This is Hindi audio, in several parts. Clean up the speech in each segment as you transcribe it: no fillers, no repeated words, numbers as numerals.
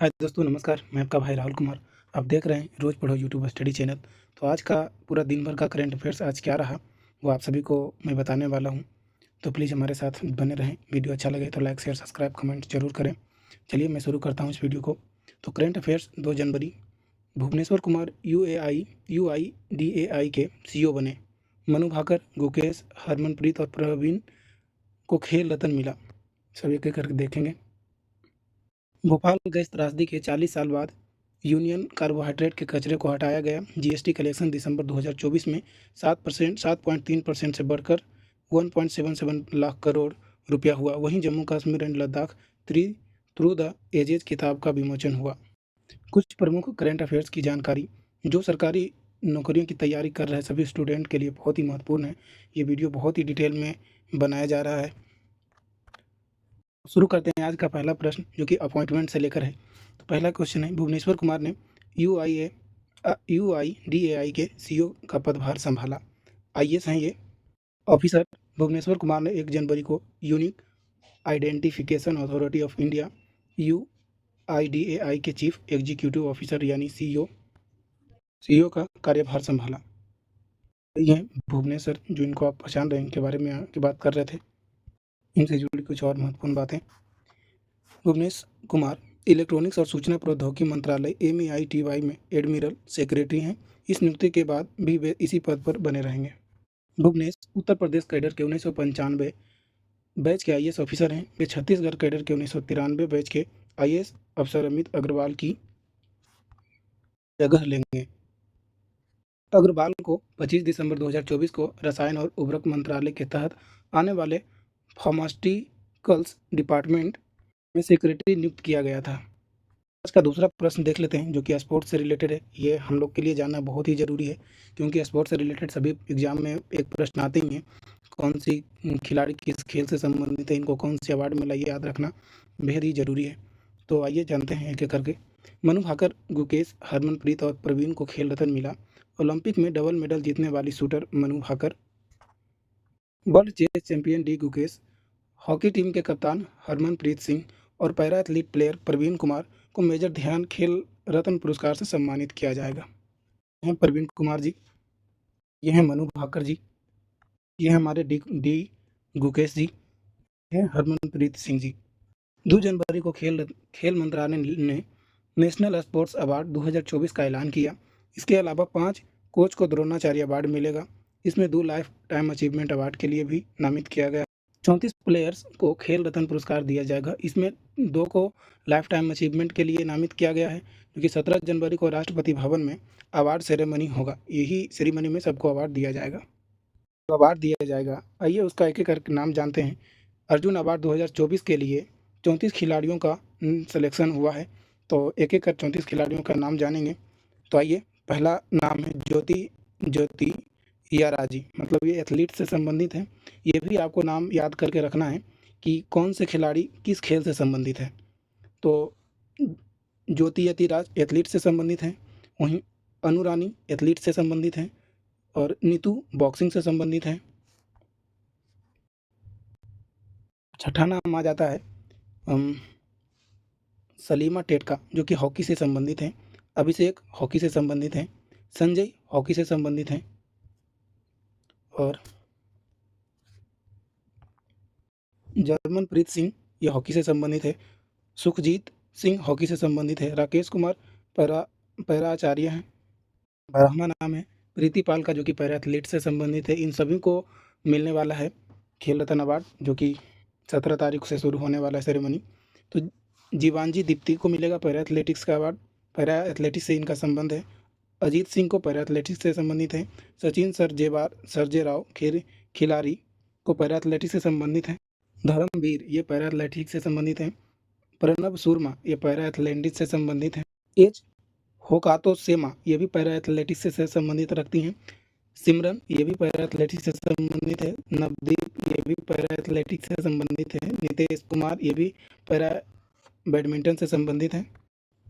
हाय दोस्तों, नमस्कार। मैं आपका भाई राहुल कुमार। आप देख रहे हैं रोज़ पढ़ो यूट्यूब स्टडी चैनल। तो आज का पूरा दिन भर का करंट अफेयर्स आज क्या रहा, वो आप सभी को मैं बताने वाला हूँ। तो प्लीज़ हमारे साथ बने रहें। वीडियो अच्छा लगे तो लाइक, शेयर, सब्सक्राइब, कमेंट ज़रूर करें। चलिए मैं शुरू करता हूँ इस वीडियो को। तो करंट अफेयर्स 2 जनवरी, भुवनेश्वर कुमार यूआईडीएआई के सीईओ बने। मनु भाकर, गुकेश, हरमनप्रीत और प्रवीण को खेल रत्न मिला। सब एक-एक करके देखेंगे। भोपाल गैस त्रासदी के 40 साल बाद यूनियन कार्बोहाइड्रेट के कचरे को हटाया गया। जीएसटी कलेक्शन दिसंबर 2024 में 7.3% से बढ़कर 1.77 लाख करोड़ रुपया हुआ। वहीं Jammu Kashmir and Ladakh through the edges किताब का विमोचन हुआ। कुछ प्रमुख करंट अफेयर्स की जानकारी जो सरकारी नौकरियों की तैयारी कर रहे सभी स्टूडेंट के लिए बहुत ही महत्वपूर्ण है। ये वीडियो बहुत ही डिटेल में बनाया जा रहा है। शुरू करते हैं आज का पहला प्रश्न, जो कि अपॉइंटमेंट से लेकर है। तो पहला क्वेश्चन है, भुवनेश्वर कुमार ने यूआईडीएआई के सीईओ का पदभार संभाला। आईएएस हैं ये ऑफिसर। भुवनेश्वर कुमार ने 1 जनवरी को unique identification authority of India UIDAI के चीफ एग्जीक्यूटिव ऑफिसर यानी सीईओ का कार्यभार संभाला। ये भुवनेश्वर, जो इनको आप पहचान रहे हैं, इनके बारे में की बात कर रहे थे। इनसे जुड़ी कुछ और महत्वपूर्ण बातें। भुवनेश कुमार इलेक्ट्रॉनिक्स और सूचना प्रौद्योगिकी मंत्रालय एमईआईटीवाई में एडमिरल सेक्रेटरी हैं। इस नियुक्ति के बाद भी वे इसी पद पर बने रहेंगे। भुवनेश उत्तर प्रदेश कैडर के 1995 बैच के आईएएस ऑफिसर हैं। वे छत्तीसगढ़ कैडर के 1993 बैच के आईएएस अफसर अमित अग्रवाल की जगह लेंगे। अग्रवाल को 25 दिसंबर 2024 को रसायन और उर्वरक मंत्रालय के तहत आने वाले फार्मास्यूटिकल्स डिपार्टमेंट में सेक्रेटरी नियुक्त किया गया था। आज का दूसरा प्रश्न देख लेते हैं, जो कि स्पोर्ट्स से रिलेटेड है। ये हम लोग के लिए जानना बहुत ही ज़रूरी है, क्योंकि स्पोर्ट्स से रिलेटेड सभी एग्जाम में एक प्रश्न आते ही हैं। कौन सी खिलाड़ी किस खेल से संबंधित है, इनको कौन सी अवार्ड मिला, ये याद रखना बेहद ही ज़रूरी है। तो आइए जानते हैं एक एक करके। मनु भाकर, गुकेश, हरमनप्रीत और प्रवीण को खेल रत्न मिला। ओलंपिक में डबल मेडल जीतने वाली shooter Manu Bhaker, world chess champion D Gukesh, hockey team के कप्तान हरमनप्रीत सिंह और para athlete player Praveen Kumar को मेजर ध्यान खेल रत्न पुरस्कार से सम्मानित किया जाएगा। ये हैं प्रवीण कुमार जी, ये हैं मनु भाकर जी, ये हैं हमारे डी गुकेश जी, ये हैं हरमनप्रीत सिंह जी। 2 जनवरी को खेल मंत्रालय ने नेशनल स्पोर्ट्स अवार्ड 2024 का ऐलान किया। इसके अलावा 5 कोच को द्रोणाचार्य अवार्ड मिलेगा। इसमें 2 लाइफ टाइम अचीवमेंट अवार्ड के लिए भी नामित किया गया। 34 प्लेयर्स को खेल रत्न पुरस्कार दिया जाएगा। इसमें 2 को लाइफ टाइम अचीवमेंट के लिए नामित किया गया है, क्योंकि 17 जनवरी को राष्ट्रपति भवन में अवार्ड सेरेमनी होगा। यही सेरेमनी में सबको अवार्ड दिया जाएगा। तो अवार्ड दिया जाएगा, आइए उसका एक एक करके नाम जानते हैं। अर्जुन अवार्ड 2024 के लिए 34 खिलाड़ियों का सिलेक्शन हुआ है। तो एक एक कर 34 खिलाड़ियों का नाम जानेंगे। तो आइए, पहला नाम है ज्योति याराजी, मतलब ये एथलीट से संबंधित है। ये भी आपको नाम याद करके रखना है कि कौन से खिलाड़ी किस खेल से संबंधित है। तो ज्योति यतिराज एथलीट से संबंधित हैं, वहीं अनु रानी एथलीट से संबंधित हैं और नीतू बॉक्सिंग से संबंधित हैं। छठा नाम आ जाता है सलीमा टेटका, जो कि हॉकी से संबंधित हैं। अभिषेक हॉकी से संबंधित हैं। संजय हॉकी से संबंधित हैं और जर्मनप्रीत सिंह ये हॉकी से संबंधित है। सुखजीत सिंह हॉकी से संबंधित है। राकेश कुमार पैरा आचार्य हैं। 12वां नाम है प्रीति पाल का, जो कि पैरा एथलीट से संबंधित है। इन सभी को मिलने वाला है खेल रत्न अवार्ड, जो कि 17 तारीख से शुरू होने वाला है सेरेमनी। तो जीवांजी दीप्ति को मिलेगा पैरा एथलेटिक्स का अवार्ड। पैरा एथलेटिक्स से इनका संबंध है। अजीत सिंह को पैरा एथलेटिक्स से संबंधित है। सचिन सर्जेराव खिलाड़ी को पैरा एथलेटिक्स से संबंधित है। धर्मवीर ये पैरा एथलेटिक्स से संबंधित हैं। प्रणब शर्मा ये पैरा एथलेटिक्स से संबंधित हैं। एच होकातो सेमा ये भी पैरा एथलेटिक्स से संबंधित रखती हैं। सिमरन ये भी पैरा एथलेटिक्स से संबंधित है। नवदीप ये भी पैरा एथलेटिक्स से संबंधित है। नितेश कुमार ये भी पैरा बैडमिंटन से संबंधित है।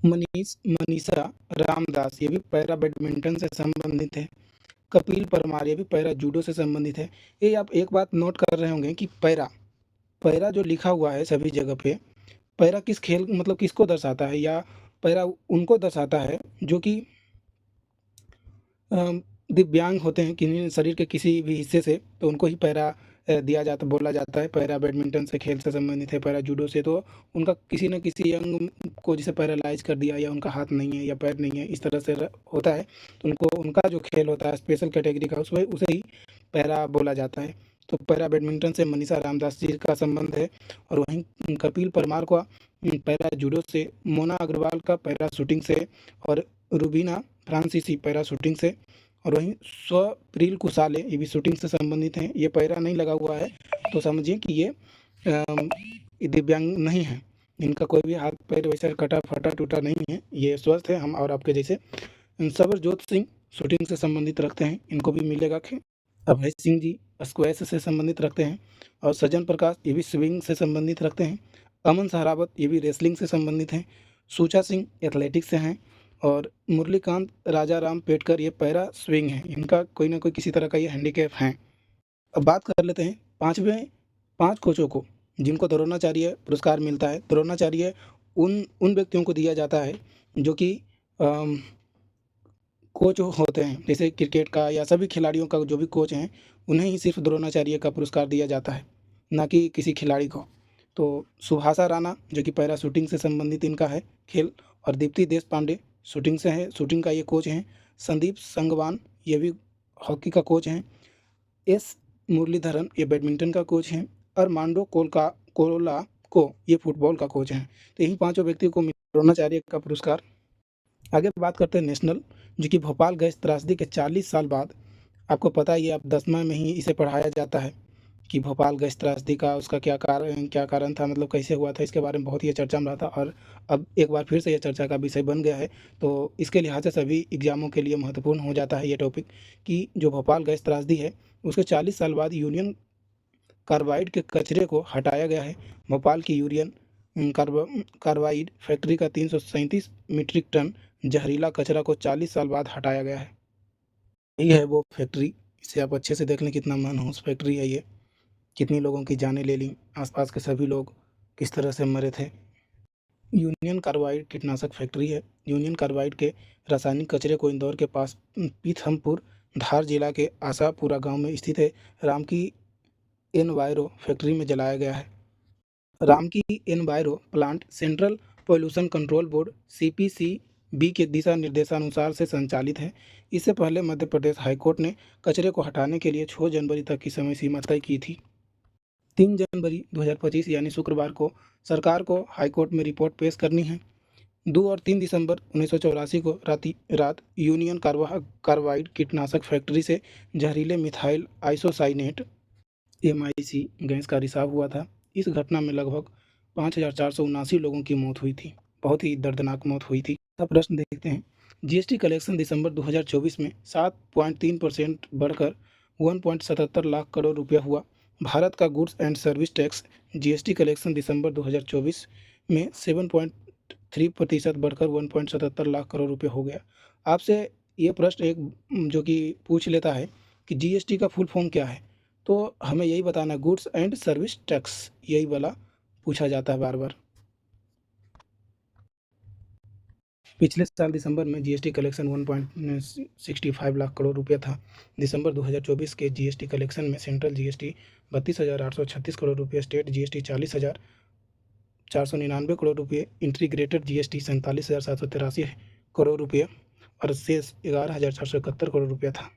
मनीषा रामदास ये भी पैरा बैडमिंटन से संबंधित है। कपिल परमार ये भी पैरा जूडो से संबंधित है। ये आप एक बात नोट कर रहे होंगे कि पैरा जो लिखा हुआ है सभी जगह पे, पैरा किस खेल मतलब किसको दर्शाता है, या पैरा उनको दर्शाता है जो कि दिव्यांग होते हैं किन्हीं शरीर के किसी भी हिस्से से, तो उनको ही पैरा दिया जाता बोला जाता है। पैरा बैडमिंटन से खेल से संबंधित है, पैरा जूडो से तो उनका किसी न किसी अंग को जैसे पैरालाइज कर दिया, या उनका हाथ नहीं है या पैर नहीं है, इस तरह से होता है, तो उनको उनका जो खेल होता है स्पेशल कैटेगरी का, उसमें उसे ही पैरा बोला जाता है। तो पैरा बैडमिंटन से मनीषा रामदास जी का संबंध है, और वहीं कपिल परमार का पैरा जूडो से, मोना अग्रवाल का पैरा शूटिंग से, और रूबीना फ्रांसीसी पैरा शूटिंग से, और वहीं स्वप्रिल कुसाले ये भी शूटिंग से संबंधित हैं। ये पैरा नहीं लगा हुआ है तो समझिए कि ये दिव्यांग नहीं है, इनका कोई भी हाथ पैर वैसा कटा फटा टूटा नहीं है, ये स्वस्थ है हम और आपके जैसे। सबरजोत सिंह शूटिंग से संबंधित रखते हैं, इनको भी मिलेगा खेल। अभय सिंह जी स्क्वैश से संबंधित रखते हैं, और सज्जन प्रकाश ये भी स्विंग से संबंधित रखते हैं। अमन सहरावत ये भी रेसलिंग से संबंधित हैं। सुचा सिंह एथलेटिक्स से हैं, और मुरलीकांत राजा राम पेटकर ये पैरा स्विंग है, इनका कोई ना कोई किसी तरह का ये हैंडीकैप हैं। अब बात कर लेते हैं पांचवें 5 कोचों को जिनको द्रोणाचार्य पुरस्कार मिलता है। द्रोणाचार्य उन उन व्यक्तियों को दिया जाता है जो कि कोच होते हैं, जैसे क्रिकेट का या सभी खिलाड़ियों का जो भी कोच हैं, उन्हें ही सिर्फ द्रोणाचार्य का पुरस्कार दिया जाता है, ना कि किसी खिलाड़ी को। तो सुभाषा राणा जो कि पैरा शूटिंग से संबंधित इनका है खेल, और दीप्ति देश पांडे शूटिंग से है, शूटिंग का ये कोच हैं। संदीप संगवान ये भी हॉकी का कोच हैं। एस मुरलीधरन ये बैडमिंटन का कोच हैं, और मांडो कोला को ये फुटबॉल का कोच हैं। तो यही पांचों व्यक्तियों को द्रोणाचार्य का पुरस्कार। आगे बात करते हैं नेशनल, जो कि भोपाल गैस त्रासदी के 40 साल बाद, आपको पता ही है, अब 10वां में ही इसे पढ़ाया जाता है कि भोपाल गैस त्रासदी का उसका क्या कारण था, मतलब कैसे हुआ था, इसके बारे में बहुत ही चर्चा में रहा था, और अब एक बार फिर से यह चर्चा का विषय बन गया है। तो इसके लिहाज से सभी एग्जामों के लिए महत्वपूर्ण हो जाता है ये टॉपिक, कि जो भोपाल गैस त्रासदी है उसके 40 साल बाद यूनियन कार्बाइड के कचरे को हटाया गया है। भोपाल की यूनियन कार्बाइड फैक्ट्री का 337 मीट्रिक टन जहरीला कचरा को 40 साल बाद हटाया गया है। यही है वो फैक्ट्री, इसे आप अच्छे से देख लें, कितना मनहूस फैक्ट्री है ये, कितनी लोगों की जानें ले ली, आसपास के सभी लोग किस तरह से मरे थे। यूनियन कार्बाइड कीटनाशक फैक्ट्री है। यूनियन कार्बाइड के रासायनिक कचरे को इंदौर के पास पीथमपुर धार जिला के आशापुरा गांव में स्थित है रामकी एनवायरो फैक्ट्री में जलाया गया है। Ramky enviro plant central pollution control board CPCB के दिशा निर्देशानुसार से संचालित है। इससे पहले मध्य प्रदेश हाईकोर्ट ने कचरे को हटाने के लिए 6 जनवरी तक की समय सीमा तय की थी। 3 जनवरी 2025 यानी शुक्रवार को सरकार को हाईकोर्ट में रिपोर्ट पेश करनी है। 2 और 3 दिसंबर 1984 को रात यूनियन कार्बाइड कीटनाशक फैक्ट्री से जहरीले मिथाइल आइसोसाइनेट MIC गैस का रिसाव हुआ था। इस घटना में लगभग 5,479 लोगों की मौत हुई थी। बहुत ही दर्दनाक मौत हुई थी। अब प्रश्न देखते हैं। GST कलेक्शन दिसंबर 2024 में 7.3% बढ़कर 1.77 लाख करोड़ रुपया हुआ। भारत का goods and service tax GST collection दिसंबर 2024 में 7.3% बढ़कर 1.77 लाख करोड़ रुपये हो गया। आपसे ये प्रश्न एक जो कि पूछ लेता है कि GST का फुल फॉर्म क्या है, तो हमें यही बताना, गुड्स एंड सर्विस टैक्स, यही वाला पूछा जाता है बार बार। पिछले साल दिसंबर में GST कलेक्शन 1.65 लाख करोड़ रुपया था। दिसंबर 2024 के GST कलेक्शन में सेंट्रल GST 32,836 करोड़ रुपये, स्टेट GST 40,499 करोड़ रुपये, इंटीग्रेटेड GST 47,783 करोड़ रुपये, और शेष 11,471 करोड़ रुपया था।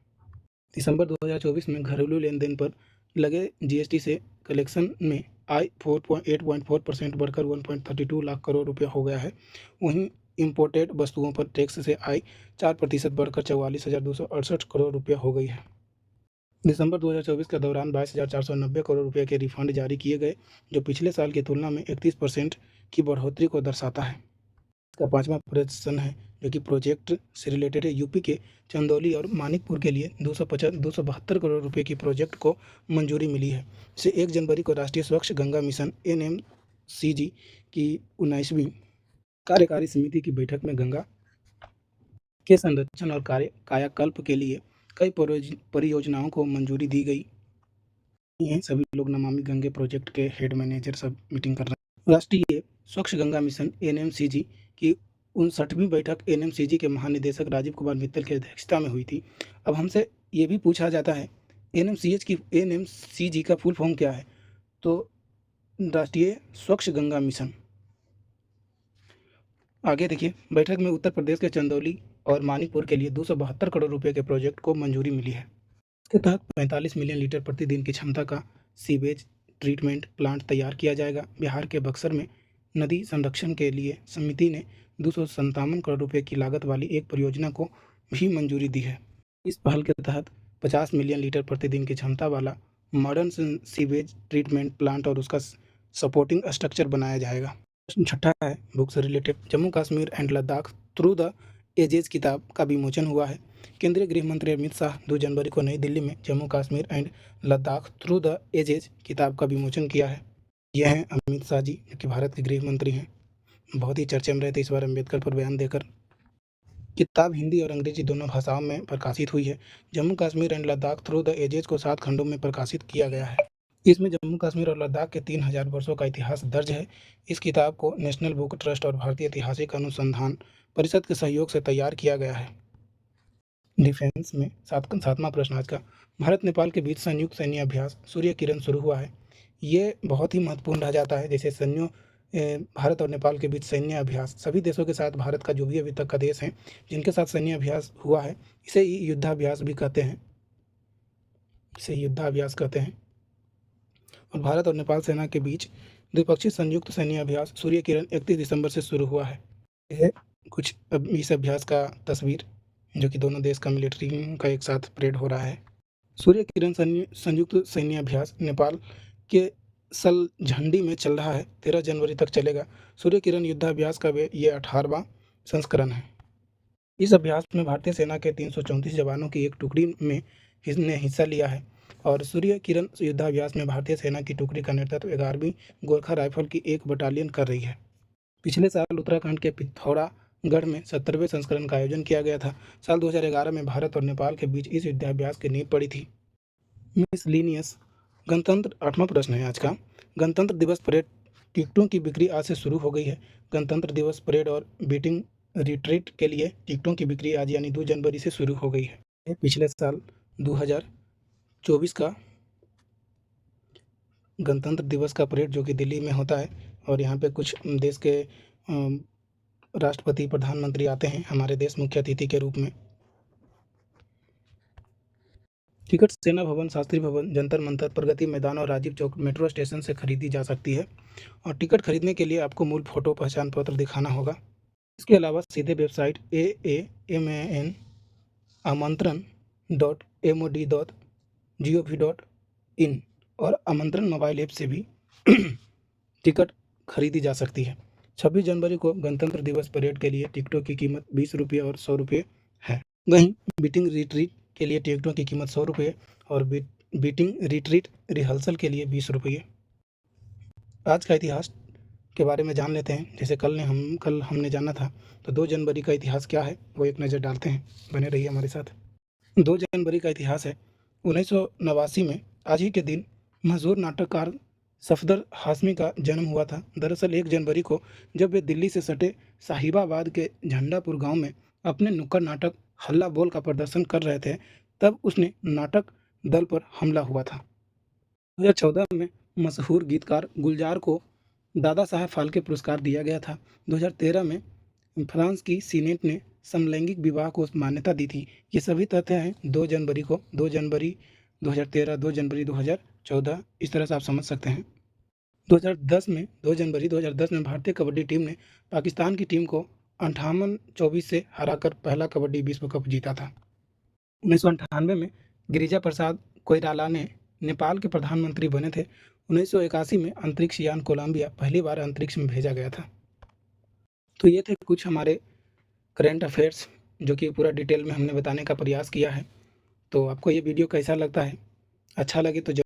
दिसंबर 2024 में घरेलू लेन-देन पर लगे GST से कलेक्शन में आय 8.4% बढ़कर 1.32 लाख करोड़ रुपये हो गया है। वहीं इंपोर्टेड वस्तुओं पर टैक्स से आय 4% बढ़कर 44,268 करोड़ रुपये हो गई है। दिसंबर 2024 के दौरान 22,490 करोड़ रुपये के रिफंड जारी किए गए, जो पिछले साल की तुलना में 31% की बढ़ोतरी को दर्शाता है। इसका 5वां प्रदर्शन है जो कि प्रोजेक्ट से रिलेटेड है। यूपी के चंदौली और मानिकपुर के लिए 272 करोड़ रुपए की प्रोजेक्ट को मंजूरी मिली है। इसे 1 जनवरी को राष्ट्रीय स्वच्छ गंगा मिशन NMCG की 19वीं कार्यकारी समिति की बैठक में गंगा के संरक्षण और कायाकल्प के लिए कई परियोजनाओं को मंजूरी दी गई है। सभी लोग नमामि गंगे प्रोजेक्ट के हेड मैनेजर सब मीटिंग कर रहे हैं। राष्ट्रीय स्वच्छ गंगा मिशन एनएमसीजी की 59वीं बैठक एनएमसीजी के महानिदेशक राजीव कुमार मित्तल की अध्यक्षता में हुई थी। अब हमसे ये भी पूछा जाता है एनएमसीजी का फुल फॉर्म क्या है? तो राष्ट्रीय स्वच्छ गंगा मिशन। आगे देखिए, बैठक में उत्तर प्रदेश के चंदौली और मानीपुर के लिए 272 करोड़ रुपए के प्रोजेक्ट को मंजूरी मिली है। इसके तहत 45 मिलियन लीटर प्रतिदिन की क्षमता का सीवेज ट्रीटमेंट प्लांट तैयार किया जाएगा। बिहार के बक्सर में नदी संरक्षण के लिए समिति ने 257 करोड़ रुपए की लागत वाली एक परियोजना को भी मंजूरी दी है। इस पहल के तहत 50 मिलियन लीटर प्रतिदिन की क्षमता वाला मॉडर्न सीवेज ट्रीटमेंट प्लांट और उसका सपोर्टिंग स्ट्रक्चर बनाया जाएगा। प्रश्न छठा है बुक से related, Jammu Kashmir and Ladakh through the edges किताब का विमोचन हुआ है। केंद्रीय गृह मंत्री अमित शाह 2 जनवरी को नई दिल्ली में Jammu Kashmir and Ladakh through the edges किताब का विमोचन किया है। यह हैं अमित शाह जी, जो कि भारत के गृह मंत्री हैं। बहुत ही चर्चे में रहे थे इस बार अम्बेडकर पर बयान देकर। किताब हिंदी और अंग्रेजी दोनों भाषाओं में प्रकाशित हुई है। Jammu Kashmir and Ladakh through the edges को 7 खंडों में प्रकाशित किया गया है। इसमें जम्मू कश्मीर और लद्दाख के 3000 वर्षों का इतिहास दर्ज है। इस किताब को नेशनल बुक ट्रस्ट और भारतीय ऐतिहासिक अनुसंधान परिषद के सहयोग से तैयार किया गया है। डिफेंस में सातवां प्रश्न आज का, भारत नेपाल के बीच संयुक्त सैन्य अभ्यास सूर्य किरण शुरू हुआ है। ये बहुत ही महत्वपूर्ण रह जाता है। जैसे भारत और नेपाल के बीच सैन्य अभ्यास, सभी देशों के साथ भारत का जो भी अभी तक का देश है जिनके साथ सैन्य अभ्यास हुआ है, इसे युद्धाभ्यास भी कहते हैं। इसे युद्धाभ्यास कहते हैं। और भारत और नेपाल सेना के बीच द्विपक्षीय संयुक्त सैन्य अभ्यास सूर्य किरण 31 दिसंबर से शुरू हुआ है। यह कुछ अब इस अभ्यास का तस्वीर, जो कि दोनों देश का मिलिट्री का एक साथ परेड हो रहा है। सूर्य किरण संयुक्त सैन्य अभ्यास नेपाल के सलझंडी में चल रहा है। 13 जनवरी तक चलेगा। सूर्य किरण युद्धाभ्यास का ये 18वां संस्करण है। इस अभ्यास में भारतीय सेना के 334 जवानों की एक टुकड़ी में ने हिस्सा लिया है। और सूर्य किरण युद्धाभ्यास में भारतीय सेना की टुकड़ी का नेतृत्व 11वीं गोरखा राइफल की एक बटालियन कर रही है। पिछले साल उत्तराखंड के पिथौरागढ़ में 70वें संस्करण का आयोजन किया गया था। साल 2011 में भारत और नेपाल के बीच इस युद्धाभ्यास की नींव पड़ी थी। मिसलिनियस गणतंत्र 8वां प्रश्न है आज का, गणतंत्र दिवस परेड टिकटों की बिक्री आज से शुरू हो गई है। गणतंत्र दिवस परेड और बीटिंग रिट्रीट के लिए टिकटों की बिक्री आज यानी 2 जनवरी से शुरू हो गई है। पिछले साल 2024 का गणतंत्र दिवस का परेड जो कि दिल्ली में होता है, और यहाँ पे कुछ देश के राष्ट्रपति प्रधानमंत्री आते हैं हमारे देश मुख्य अतिथि के रूप में। टिकट सेना भवन, शास्त्री भवन, जंतर मंतर, प्रगति मैदान और राजीव चौक मेट्रो स्टेशन से खरीदी जा सकती है। और टिकट खरीदने के लिए आपको मूल फोटो पहचान पत्र दिखाना होगा। इसके अलावा सीधे वेबसाइट AAMAN amantran.mod.gov.in और आमंत्रण मोबाइल ऐप से भी टिकट खरीदी जा सकती है। 26 जनवरी को गणतंत्र दिवस परेड के लिए टिकटों की कीमत 20 रुपये और 100 रुपये है। वहीं बीटिंग रिट्रीट के लिए टिकटों की कीमत 100 रुपये और बीटिंग रिट्रीट रिहर्सल के लिए 20 रुपये। आज का इतिहास के बारे में जान लेते हैं। जैसे कल हमने जाना था, तो 2 जनवरी का इतिहास क्या है वो एक नज़र डालते हैं। बने रहिए हमारे साथ। 2 जनवरी का इतिहास है। 1989 में आज ही के दिन मशहूर नाटककार सफदर हाशमी का जन्म हुआ था। दरअसल 1 जनवरी को जब वे दिल्ली से सटे साहिबाबाद के झंडापुर गांव में अपने नुक्कड़ नाटक हल्ला बोल का प्रदर्शन कर रहे थे, तब उसने नाटक दल पर हमला हुआ था। 2014 में मशहूर गीतकार गुलजार को दादा साहब फाल्के पुरस्कार दिया गया था। 2013 में फ्रांस की सीनेट ने समलैंगिक विवाह को मान्यता दी थी। ये सभी तथ्य हैं 2 जनवरी को, 2 जनवरी 2013, 2 जनवरी 2014, इस तरह से आप समझ सकते हैं। 2 जनवरी 2010 में भारतीय कबड्डी टीम ने पाकिस्तान की टीम को 58-24 से हराकर पहला कबड्डी विश्व कप जीता था। 1998 में गिरिजा प्रसाद कोइराला ने नेपाल के प्रधानमंत्री बने थे। 1981 में अंतरिक्ष यान कोलंबिया पहली बार अंतरिक्ष में भेजा गया था। तो ये थे कुछ हमारे करंट अफेयर्स, जो कि पूरा डिटेल में हमने बताने का प्रयास किया है। तो आपको ये वीडियो कैसा लगता है? अच्छा लगे तो